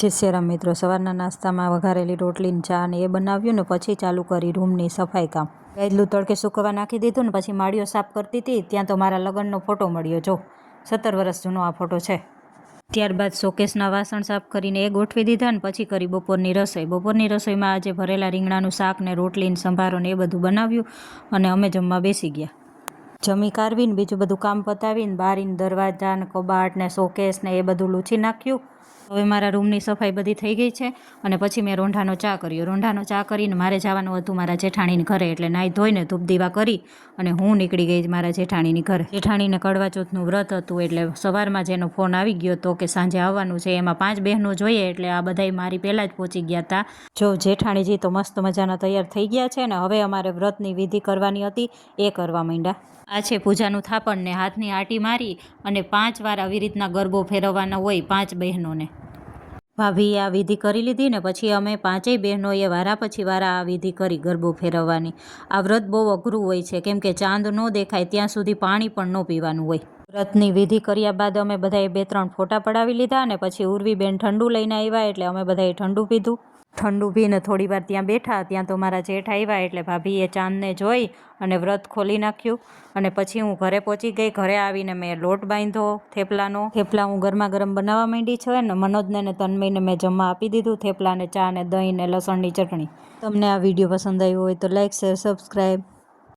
જય શ્રી રામ મિત્રો, સવારના નાસ્તામાં વઘારેલી રોટલી ને ચા ને એ બનાવ્યું ને પછી ચાલુ કરી રૂમની સફાઈ કામ. ગાયલું તડકે સૂકવવા નાખી દીધું ને પછી માળીઓ સાફ કરતી હતી ત્યાં તો મારા લગ્નનો ફોટો મળ્યો. જો 17 વર્ષ જૂનો આ ફોટો છે. ત્યારબાદ શોકેસના વાસણ સાફ કરીને એ ગોઠવી દીધા ને પછી કરી બપોરની રસોઈ. બપોરની રસોઈમાં આજે ભરેલા રીંગણાનું શાક ને રોટલી ને સંભારો ને એ બધું બનાવ્યું અને અમે જમવા બેસી ગયા. જમી કારવીને બીજું બધું કામ પતાવીને બારીને દરવાજા ને કબાટ ને શોકેસ ને એ બધું લૂછી નાખ્યું. હવે મારા રૂમની સફાઈ બધી થઈ ગઈ છે અને પછી મેં રોંઢાનો ચા કર્યો. રોંઢાનો ચા કરીને મારે જવાનું હતું મારા જેઠાણીને ઘરે, એટલે નાહી ધોઈને ધૂપ દીવા કરી અને હું નીકળી ગઈ મારા જેઠાણીની ઘરે. જેઠાણીને કડવા ચોથનું વ્રત હતું એટલે સવારમાં જેનો ફોન આવી ગયો હતો કે સાંજે આવવાનું છે. એમાં 5 બહેનો જોઈએ એટલે આ બધાય મારી પહેલાં જ પહોંચી ગયા હતા. જો જેઠાણીજી તો મસ્ત મજાના તૈયાર થઈ ગયા છે ને હવે અમારે વ્રતની વિધિ કરવાની હતી એ કરવા માંડ્યા. આ છે પૂજાનું થાપણ ને હાથની આટી મારી અને 5 વાર આવી રીતના ગરબો ફેરવવાનો હોય 5 બહેનોને. ભાભીએ આ વિધિ કરી લીધી ને પછી અમે 5 બહેનોએ વારા પછી વારા આ વિધિ કરી ગરબો ફેરવવાની. આ વ્રત બહુ અઘરું હોય છે કેમ કે ચાંદ ન દેખાય ત્યાં સુધી પાણી પણ ન પીવાનું હોય. વ્રતની વિધિ કર્યા બાદ અમે બધાએ 2-3 ફોટા પડાવી લીધા અને પછી ઉર્વીબેન ઠંડુ લઈને આવ્યા એટલે અમે બધાએ ઠંડુ પીધું. ઠંડુ પીને થોડી વાર ત્યાં બેઠા. ત્યાં તો મારા જેઠ આવ્યા એટલે ભાભીએ ચાંદને જોઈ અને વ્રત ખોલી નાખ્યું અને પછી હું ઘરે પહોંચી ગઈ. ઘરે આવીને મેં લોટ બાંધ્યો થેપલાનો. થેપલા હું ગરમા ગરમ બનાવવા માંડી છે ને મનોજને ને તન્મયને મેં જમવા આપી દીધું. થેપલા ને ચા ને દહીં ને લસણની ચટણી. તમને આ વિડીયો પસંદ આવ્યો હોય તો લાઈક, શેર, સબસ્ક્રાઈબ.